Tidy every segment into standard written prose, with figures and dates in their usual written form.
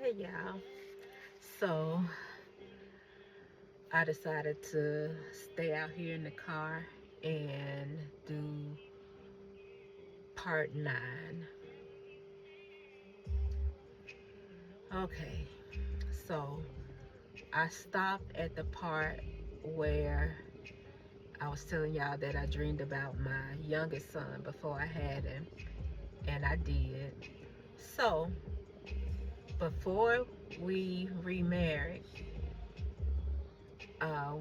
Hey y'all. So I decided to stay out here in the car and do part 9. Okay, so I stopped at the part where I was telling y'all that I dreamed about my youngest son before I had him, and I did. So before we remarried,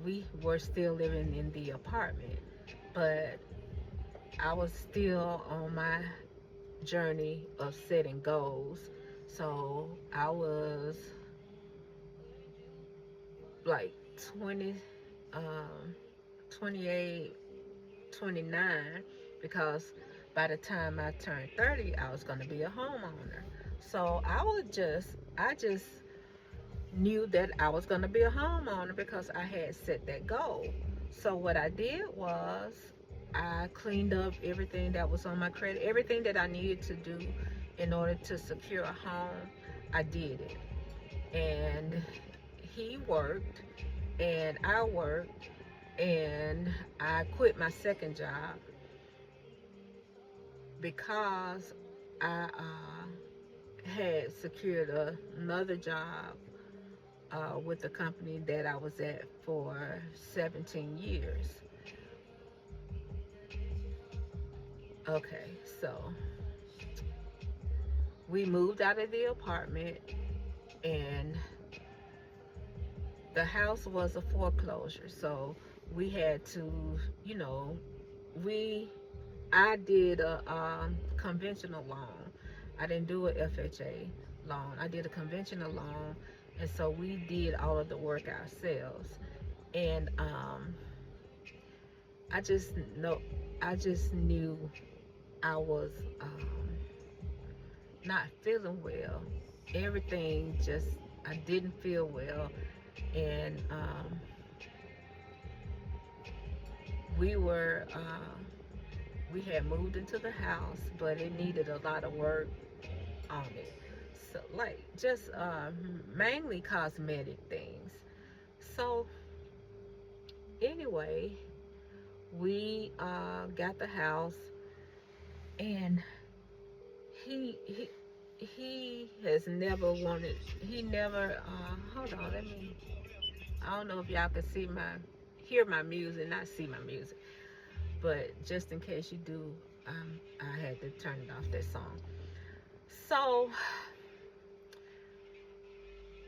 we were still living in the apartment, but I was still on my journey of setting goals. So I was like 20, um, 28, 29, because by the time I turned 30, I was going to be a homeowner. So I just knew that I was going to be a homeowner because I had set that goal. So what I did was I cleaned up everything that was on my credit, everything that I needed to do in order to secure a home. I did it. And he worked and I worked, and I quit my second job because I had secured another job with the company that I was at for 17 years. Okay, so we moved out of the apartment, and the house was a foreclosure. So we had to, you know, we I did a conventional loan. I didn't do a FHA loan. I did a conventional loan, and so we did all of the work ourselves. And I just know, I just knew I was not feeling well. Everything just, I didn't feel well, and we were we had moved into the house, but it needed a lot of work on it. So like just mainly cosmetic things. So anyway, we got the house, and he he he has never wanted. He never. Hold on, let me. I don't know if y'all can see my, hear my music, not see my music, but just in case you do, I had to turn it off, that song. So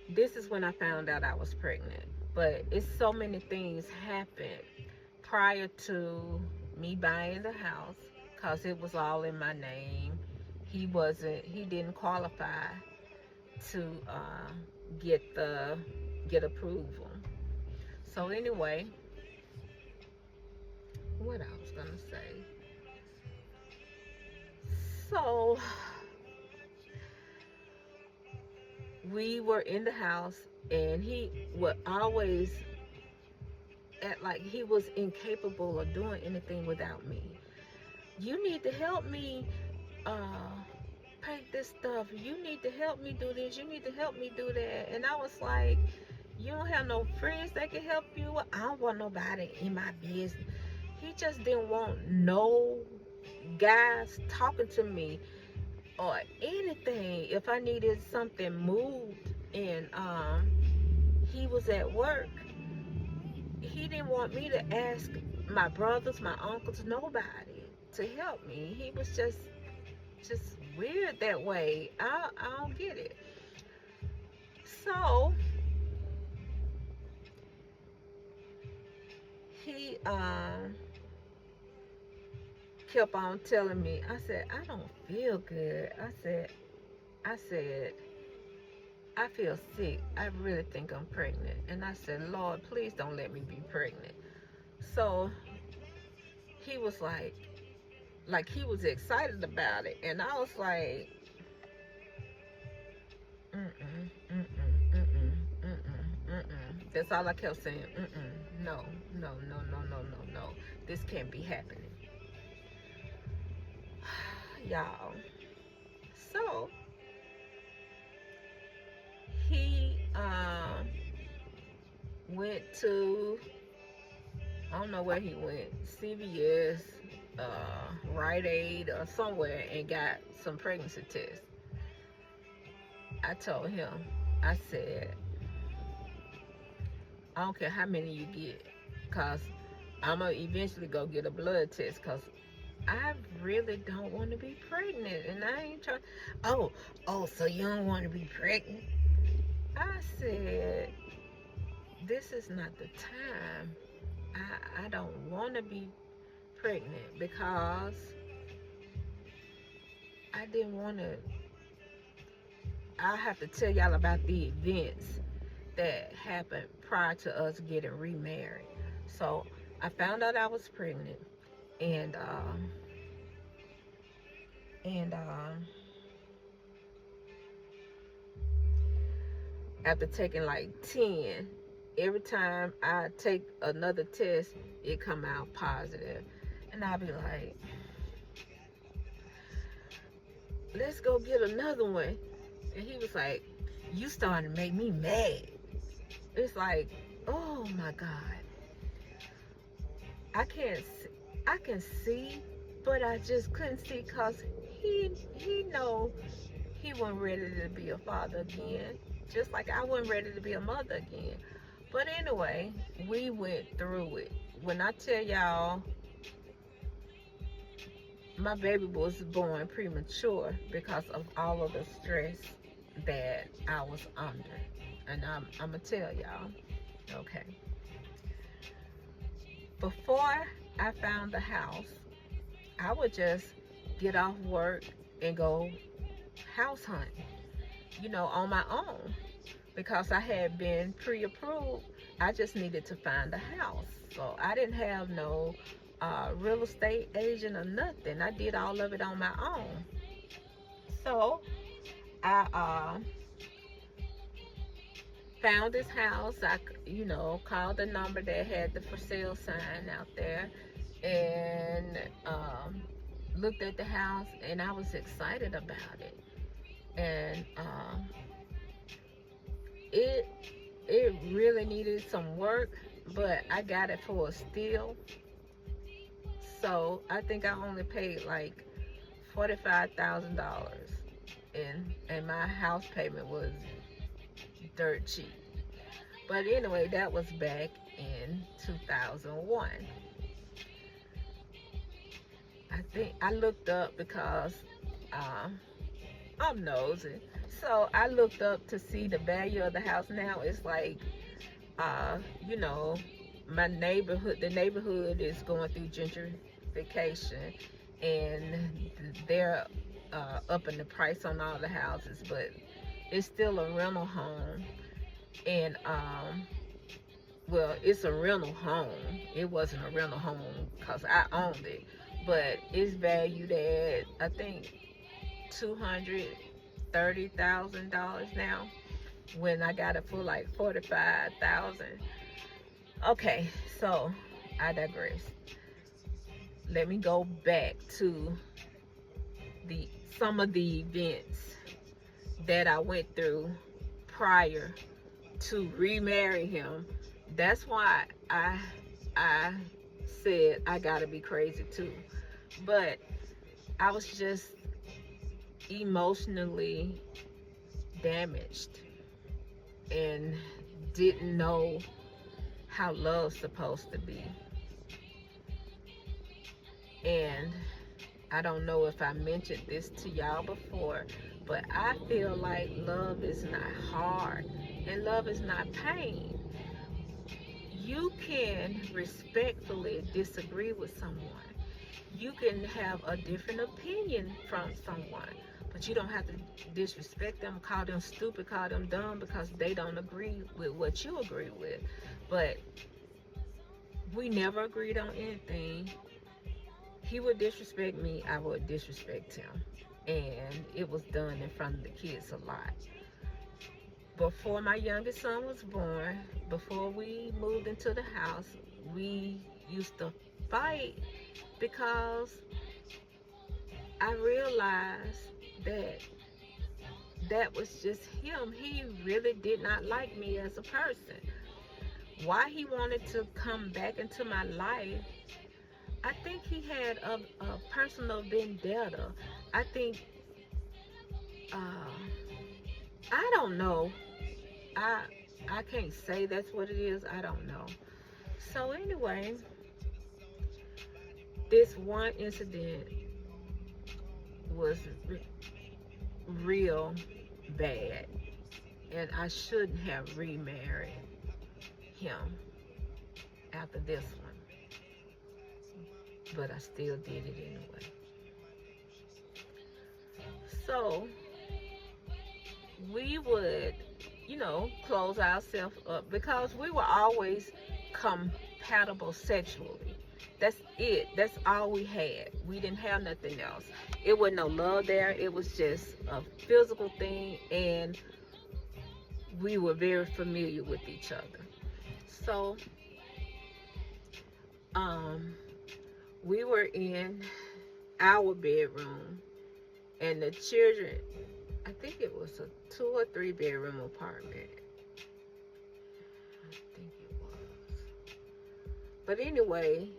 this is when I found out I was pregnant. But it's so many things happened prior to me buying the house, because it was all in my name. He didn't qualify to get the get approval. So anyway, what I was gonna say. So we were in the house, and he would always act like he was incapable of doing anything without me. You need to help me uh paint this stuff. You need to help me do this. You need to help me do that. And I was like, you don't have no friends that can help you? I don't want nobody in my business. He just didn't want no guys talking to me or anything if I needed something moved. And he was at work. He didn't want me to ask my brothers, my uncles, nobody to help me. He was just weird that way. I don't get it. So he kept on telling me. I said, I don't feel good. I said I feel sick. I really think I'm pregnant. And I said, Lord, please don't let me be pregnant. So he was like he was excited about it, and I was like, mm-mm, mm-mm, mm-mm, mm-mm, mm-mm. That's all I kept saying. Mm-mm, no, no, no, no, no, no, no. This can't be happening. Y'all. So um, went to, I don't know where he went, CVS, Rite Aid, or somewhere, and got some pregnancy tests. I told him, I said, I don't care how many you get, because I'm going to eventually go get a blood test, because I really don't want to be pregnant, and I ain't trying. Oh, so you don't want to be pregnant? I said, this is not the time. I don't want to be pregnant because I didn't want to. I have to tell y'all about the events that happened prior to us getting remarried. So I found out I was pregnant, and and after taking like 10, every time I take another test, it come out positive, and I'll be like, let's go get another one. And he was like, you starting to make me mad. It's like, oh my God. I can see, but I just couldn't see because he know he wasn't ready to be a father again. Just like I wasn't ready to be a mother again. But anyway, we went through it. When I tell y'all, my baby was born premature because of all of the stress that I was under. And I'm going to tell y'all, okay. Before I found the house, I would just get off work and go house hunting, on my own. Because I had been pre-approved, I just needed to find a house. So I didn't have no real estate agent or nothing. I did all of it on my own. So I found this house. I called the number that had the for sale sign out there, and looked at the house, and I was excited about it. And it really needed some work, but I got it for a steal. So I think I only paid like $45,000, and my house payment was dirt cheap. But anyway, that was back in 2001. I think I looked up because I'm nosy. So I looked up to see the value of the house. Now it's like, my neighborhood, the neighborhood is going through gentrification, and they're upping the price on all the houses, but it's still a rental home. And well, it's a rental home. It wasn't a rental home because I owned it, but it's valued at, I think, $230,000 now, when I got it for like $45,000. Okay, so I digress. Let me go back to some of the events that I went through prior to remarry him. That's why I said I gotta be crazy too. But I was just emotionally damaged and didn't know how love's supposed to be. And I don't know if I mentioned this to y'all before, but I feel like love is not hard and love is not pain. You can respectfully disagree with someone. You can have a different opinion from someone, but you don't have to disrespect them, call them stupid, call them dumb because they don't agree with what you agree with. But we never agreed on anything. He would disrespect me, I would disrespect him. And it was done in front of the kids a lot. Before my youngest son was born, before we moved into the house, we used to fight because I realized that that was just him. He really did not like me as a person. Why he wanted to come back into my life, I think he had a personal vendetta. I think, uh, I don't know. I I can't say that's what it is. I don't know. So anyway, this one incident was real bad, and I shouldn't have remarried him after this one, but I still did it anyway. So we would, close ourselves up because we were always compatible sexually. That's it. That's all we had. We didn't have nothing else. It wasn't no love there. It was just a physical thing, and we were very familiar with each other. So, we were in our bedroom, and the children, I think it was a 2 or 3 bedroom apartment. I think it was. But anyway,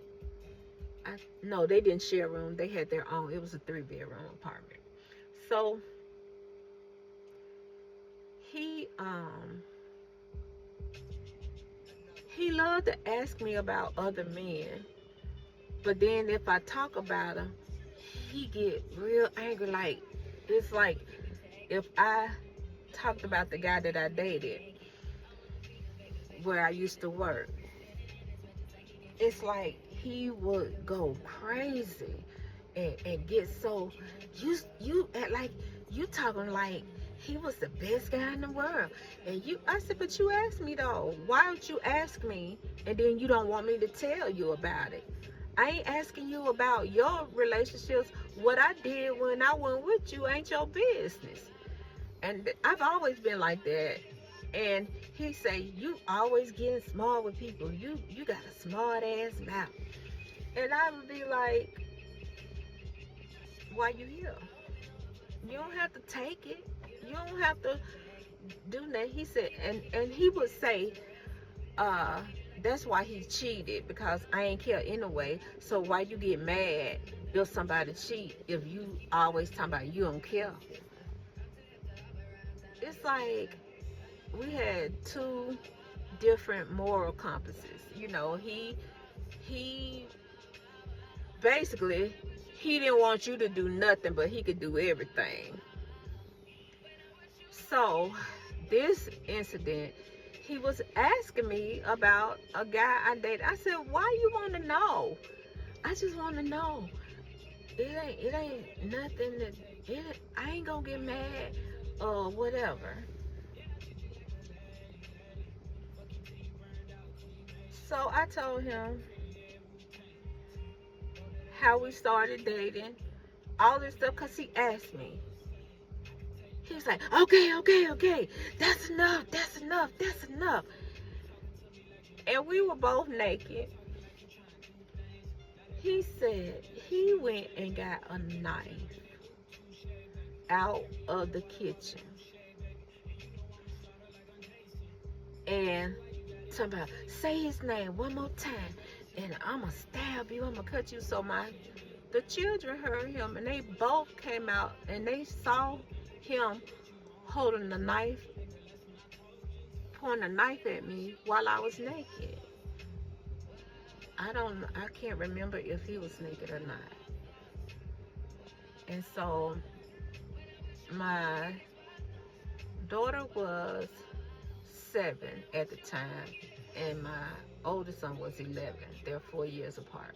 no, they didn't share a room. They had their own. It was a 3 bedroom apartment. So he loved to ask me about other men, but then if I talk about him, he get real angry. Like, it's like if I talked about the guy that I dated where I used to work, it's like he would go crazy and get so, you act like you talking like he was the best guy in the world. And I said, but you asked me though. Why don't you ask me and then you don't want me to tell you about it? I ain't asking you about your relationships. What I did when I went with you ain't your business. And I've always been like that. And he say, you always getting smart with people. You got a smart ass mouth. And I would be like, why you here? You don't have to take it. You don't have to do that. He said, and he would say, that's why he cheated, because I ain't care anyway. So why you get mad if somebody cheat if you always talking about you don't care? It's like we had 2 different moral compasses. He basically, he didn't want you to do nothing, but he could do everything. So this incident, he was asking me about a guy I dated. I said, why you want to know? I just want to know. It ain't nothing I ain't gonna get mad or whatever. So I told him how we started dating, all this stuff, because he asked me. He was like, okay, that's enough. And we were both naked. He said he went and got a knife out of the kitchen and talking about, say his name one more time and I'm gonna stab you, I'm gonna cut you. So the children heard him, and they both came out and they saw him holding the knife, pointing a knife at me while I was naked. I can't remember if he was naked or not. And so my daughter was 7 at the time, and my oldest son was 11. They're 4 years apart.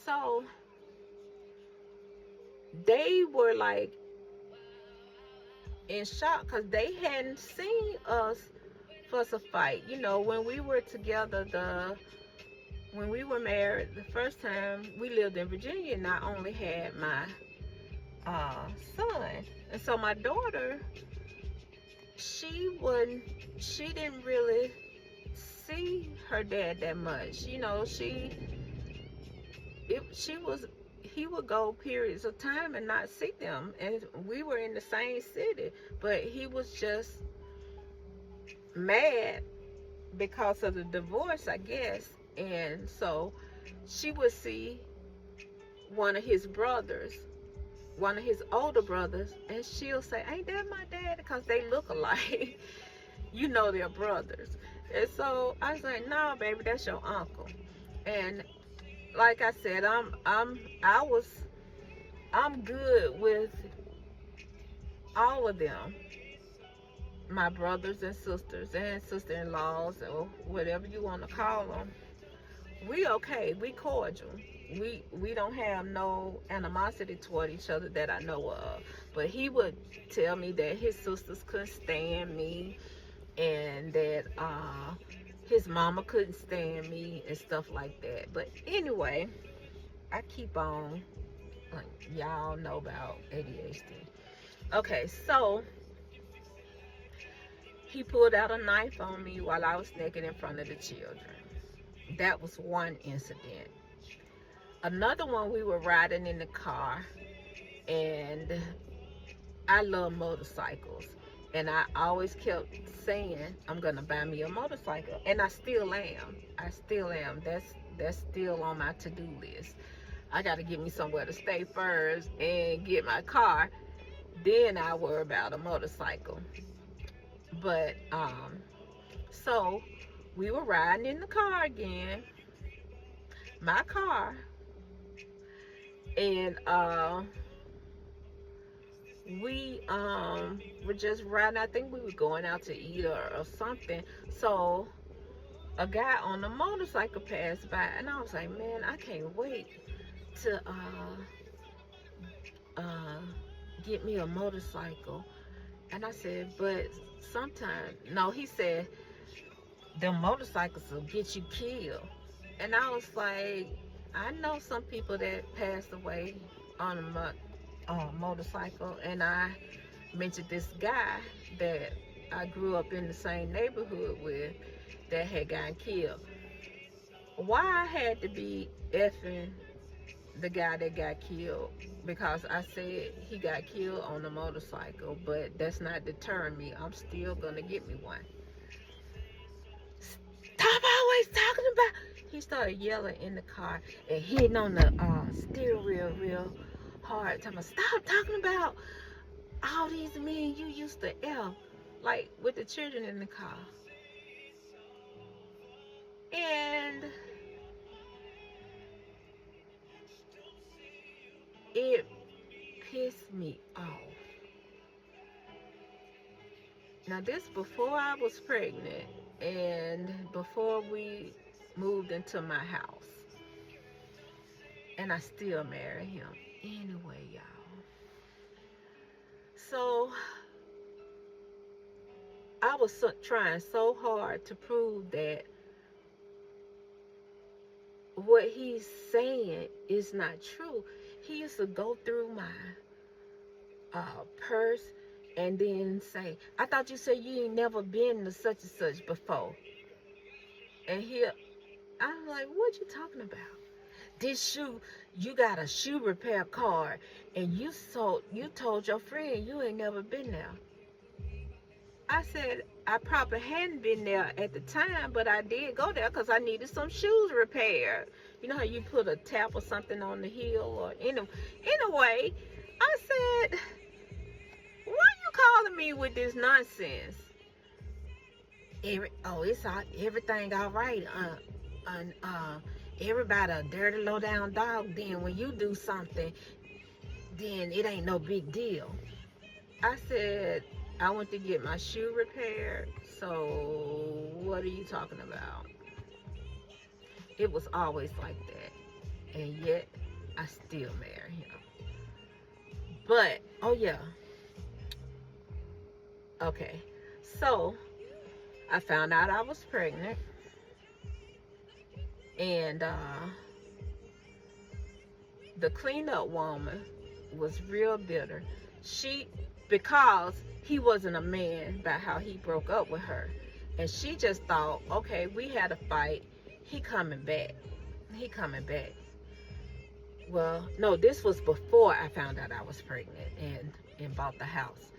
So they were like in shock because they hadn't seen us fuss a fight. When we were together, when we were married the first time, we lived in Virginia, and I only had my son. And so my daughter, she didn't really see her dad that much. he would go periods of time and not see them, and we were in the same city, but he was just mad because of the divorce, I guess. And so she would see one of his brothers, one of his older brothers, and she'll say, "Ain't that my dad?" Because they look alike. You know they're brothers. And so I was like, "No, baby, that's your uncle." And like I said, I'm good with all of them, my brothers and sisters and sister-in-laws, or whatever you want to call them. We okay. We cordial. We don't have no animosity toward each other that I know of. But he would tell me that his sisters couldn't stand me, and that his mama couldn't stand me and stuff like that. But anyway, I keep on, like, y'all know about ADHD. Okay, so he pulled out a knife on me while I was naked in front of the children. That was one incident. Another one, we were riding in the car, and I love motorcycles. And I always kept saying, I'm going to buy me a motorcycle. And I still am. That's still on my to-do list. I got to get me somewhere to stay first and get my car. Then I worry about a motorcycle. But, so we were riding in the car again. My car. And, we were just riding. I think we were going out to eat or something. So a guy on a motorcycle passed by, and I was like, man, I can't wait to get me a motorcycle. And I said, but sometimes, no, he said, the motorcycles will get you killed. And I was like, I know some people that passed away on a motorcycle, and I mentioned this guy that I grew up in the same neighborhood with that had gotten killed. Why I had to be effing the guy that got killed? Because I said he got killed on a motorcycle, but that's not deterring me. I'm still gonna get me one. Stop always talking about. He started yelling in the car and hitting on the steering wheel real hard. Talking about, stop talking about all these men you used to F, like with the children in the car. And it pissed me off. Now this before I was pregnant and before we moved into my house. And I still married him anyway, y'all. So I was trying so hard to prove that what he's saying is not true. He used to go through my purse and then say, I thought you said you ain't never been to such and such before. And I'm like, what you talking about? This shoe, you got a shoe repair card, and you told your friend you ain't never been there. I said, I probably hadn't been there at the time, but I did go there because I needed some shoes repaired. You know how you put a tap or something on the heel? Or anyway, I said, why you calling me with this nonsense? It's everything all right. Everybody a dirty low down dog. Then when you do something, then it ain't no big deal. I said, I went to get my shoe repaired. So what are you talking about? It was always like that, and yet I still marry him. But oh yeah, okay. So I found out I was pregnant, and the cleanup woman was real bitter. Because he wasn't a man by how he broke up with her, and she just thought, okay, we had a fight, he coming back. Well, no, this was before I found out I was pregnant and bought the house.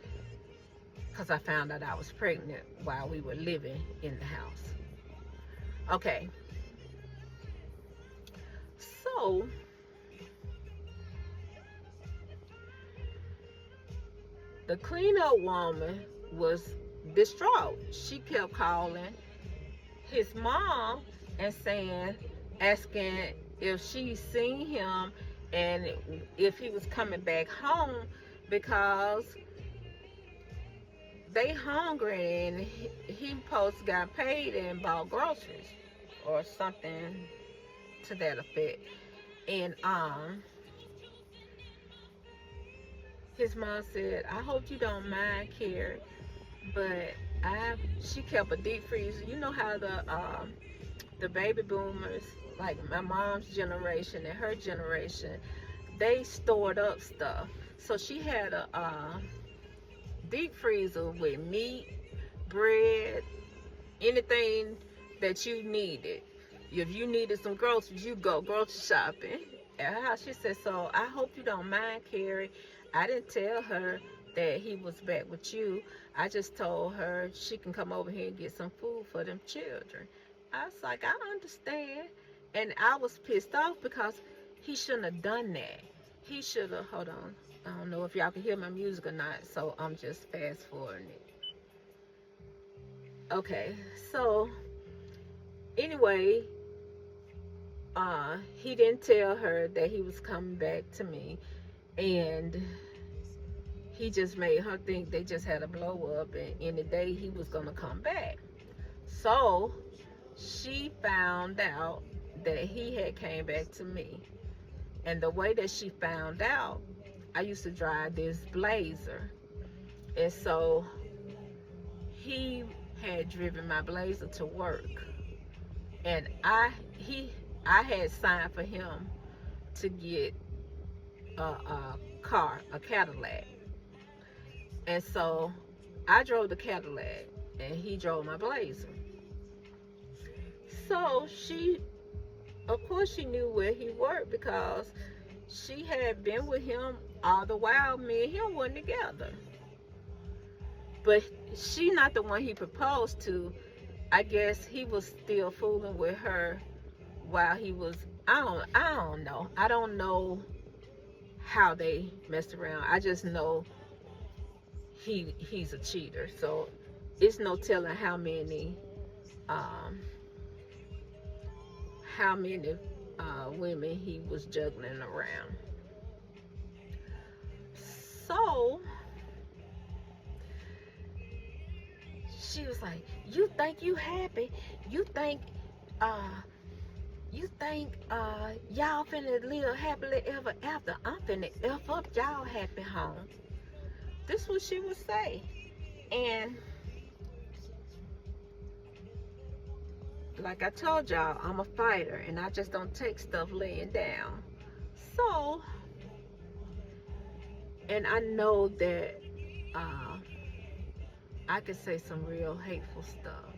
Because I found out I was pregnant while we were living in the house. Okay. So, the cleanup woman was distraught. She kept calling his mom and saying, asking if she seen him and if he was coming back home because they hungry and he post got paid and bought groceries or something to that effect. And his mom said, I hope you don't mind, Carrie, but she kept a deep freezer. You know how the baby boomers, like my mom's generation and her generation, they stored up stuff. So she had a deep freezer with meat, bread, anything that you needed. If you needed some groceries, you go grocery shopping at her house. She said, so I hope you don't mind, Carrie. I didn't tell her that he was back with you. I just told her she can come over here and get some food for them children. I was like, I understand. And I was pissed off because he shouldn't have done that. He should have, hold on. I don't know if y'all can hear my music or not, so I'm just fast forwarding it. Okay, so anyway, he didn't tell her that he was coming back to me, and he just made her think they just had a blow up, and in the day he was gonna come back. So she found out that he had came back to me, and the way that she found out, I used to drive this Blazer, and so he had driven my Blazer to work, and I had signed for him to get a car, a Cadillac, and so I drove the Cadillac and he drove my Blazer. So of course she knew where he worked because she had been with him all the while me and him weren't together. But she not the one he proposed to. I guess he was still fooling with her while he was, I don't know. I don't know how they messed around. I just know he's a cheater. So it's no telling how many women he was juggling around. So she was like, you think you happy? You think y'all finna live happily ever after? I'm finna F up y'all happy home. This is what she would say. And like I told y'all, I'm a fighter and I just don't take stuff laying down. So, and I know that I can say some real hateful stuff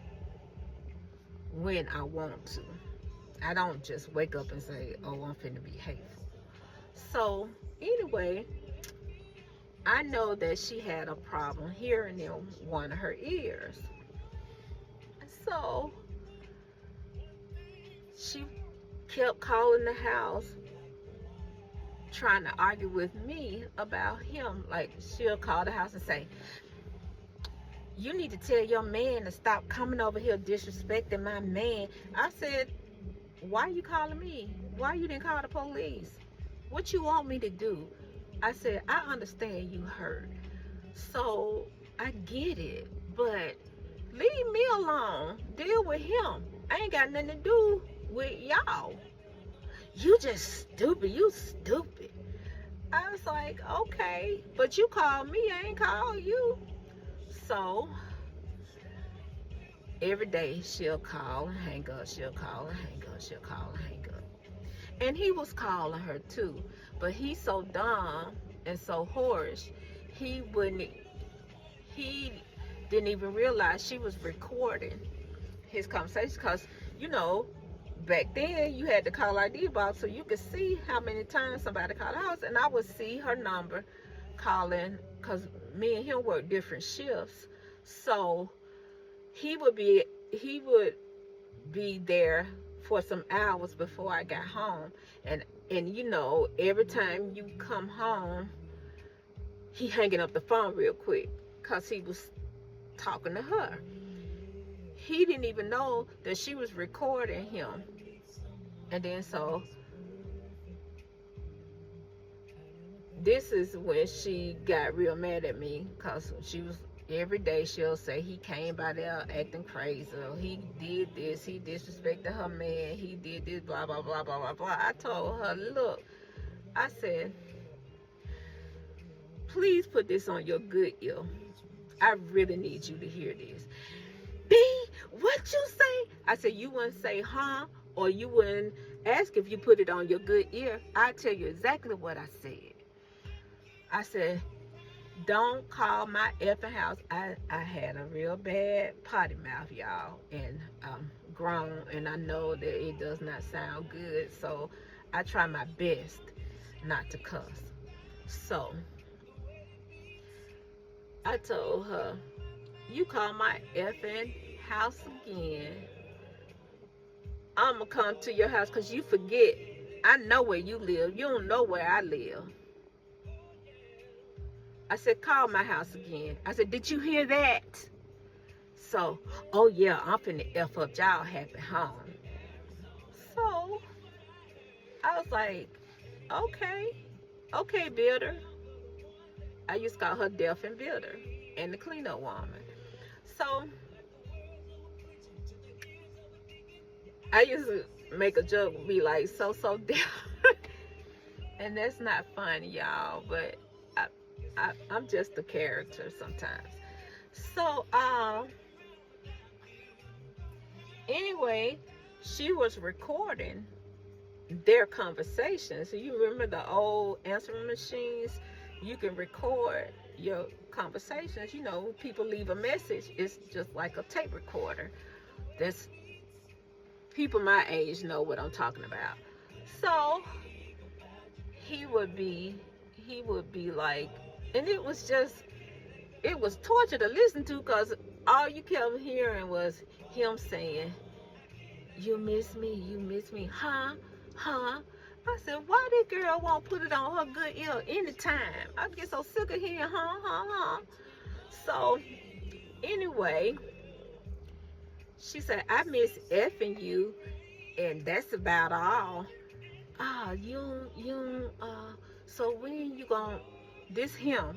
when I want to. I don't just wake up and say, oh, I'm finna be hateful. So anyway, I know that she had a problem hearing in one of her ears. So she kept calling the house trying to argue with me about him. Like, she'll call the house and say, you need to tell your man to stop coming over here disrespecting my man. I said, why you calling me? Why you didn't call the police? What you want me to do? I said, I understand you hurt. So I get it, but leave me alone. Deal with him. I ain't got nothing to do with y'all. You just stupid. You stupid. I was like, okay, but you called me. I ain't called you. So every day she'll call and hang up. She'll call and hang up. She'll call and hang up. And he was calling her too, but he's so dumb and so hoarse. He didn't even realize she was recording his conversation, because back then you had the call ID box so you could see how many times somebody called the house, and I would see her number calling because me and him worked different shifts. So he would be he would be there for some hours before I got home, and you know, every time you come home he hanging up the phone real quick because he was talking to her. He didn't even know that she was recording him. And then so this is when she got real mad at me because she was every day she'll say he came by there acting crazy, or he did this, he disrespected her man, he did this, blah blah blah blah blah blah. I told her, look, I said, please put this on your good ear. I really need you to hear this. B, what you say? I said, you wouldn't say huh, or you wouldn't ask if you put it on your good ear. I tell you exactly what I said. I said, don't call my effing house. I had a real bad potty mouth, y'all, and grown, and I know that it does not sound good, so I try my best not to cuss. So I told her, you call my effing house again, I'm gonna come to your house, because you forget I know where you live. You don't know where I live. I said, call my house again. I said, did you hear that? So, oh yeah, I'm finna F up y'all happy home. So, I was like, okay, builder. I used to call her Deaf and Builder and the cleanup woman. So, I used to make a joke, be like, so deaf. And that's not funny, y'all, but I'm just a character sometimes. So, anyway, she was recording their conversations. So you remember the old answering machines? You can record your conversations. You know, people leave a message. It's just like a tape recorder. That's people my age know what I'm talking about. So he would be like, and it was torture to listen to, because all you kept hearing was him saying, you miss me, huh? I said, why that girl won't put it on her good ear anytime? I get so sick of hearing huh. So anyway, she said, I miss effing you, and that's about all. So when you gonna, this him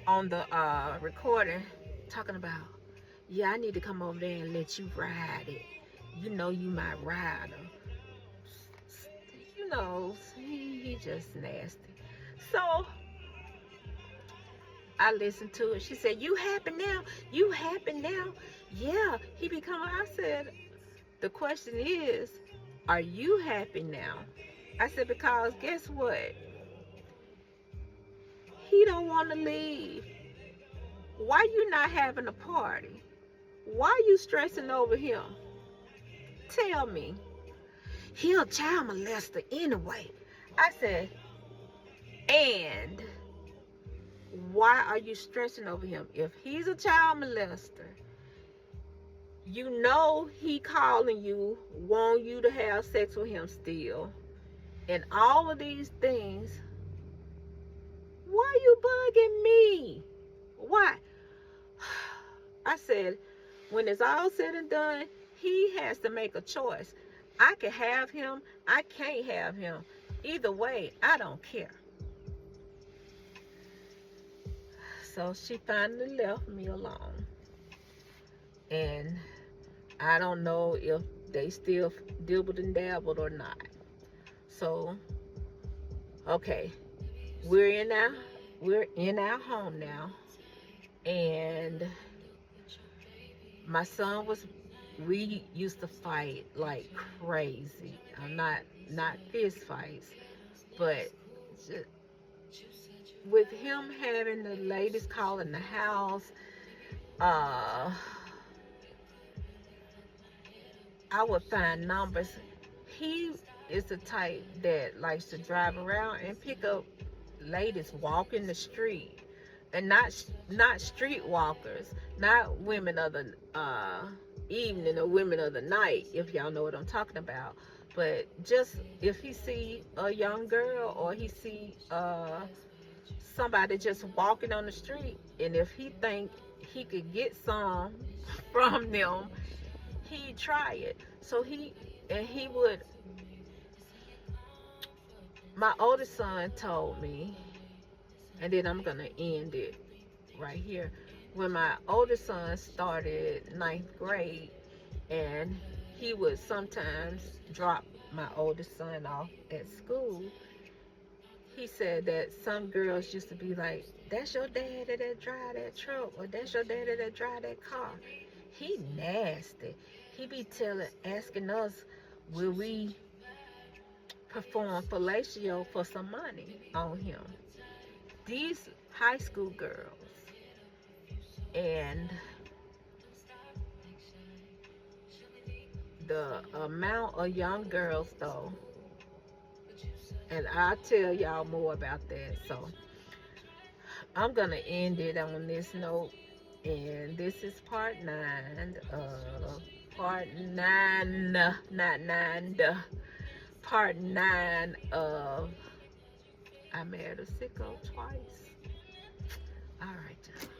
on the recording talking about, yeah, I need to come over there and let you ride it. You know you my rider. You know, he just nasty. So I listened to it. She said, you happy now? You happy now? Yeah, he be coming. I said, the question is, are you happy now? I said, because guess what? He don't want to leave. Why you not having a party? Why you stressing over him? Tell me. He a child molester anyway. I said, and why are you stressing over him? If he's a child molester, you know he calling you, want you to have sex with him still, and all of these things. Why you bugging me? Why? I said, when it's all said and done, he has to make a choice. I can have him, I can't have him. Either way, I don't care. So she finally left me alone. And I don't know if they still dibbled and dabbled or not. So, okay, we're in our home now. And my son we used to fight like crazy. Not fist fights, but just, with him having the ladies calling the house, I would find numbers. He is the type that likes to drive around and pick up ladies walking the street, and not street walkers, not women of the evening or women of the night, if y'all know what I'm talking about. But just if he see a young girl, or he see somebody just walking on the street, and if he think he could get some from them, he'd try it. So he would. My oldest son told me, and then I'm gonna end it right here. When my oldest son started ninth grade, and he would sometimes drop my oldest son off at school, he said that some girls used to be like, "That's your daddy that drive that truck," or "That's your daddy that drive that car." He nasty. He be asking us, will we perform fellatio for some money on him. These high school girls, and the amount of young girls though, and I'll tell y'all more about that. So I'm gonna end it on this note, and this is part 9 of part 9 of I Married a Sicko Twice. All right, y'all.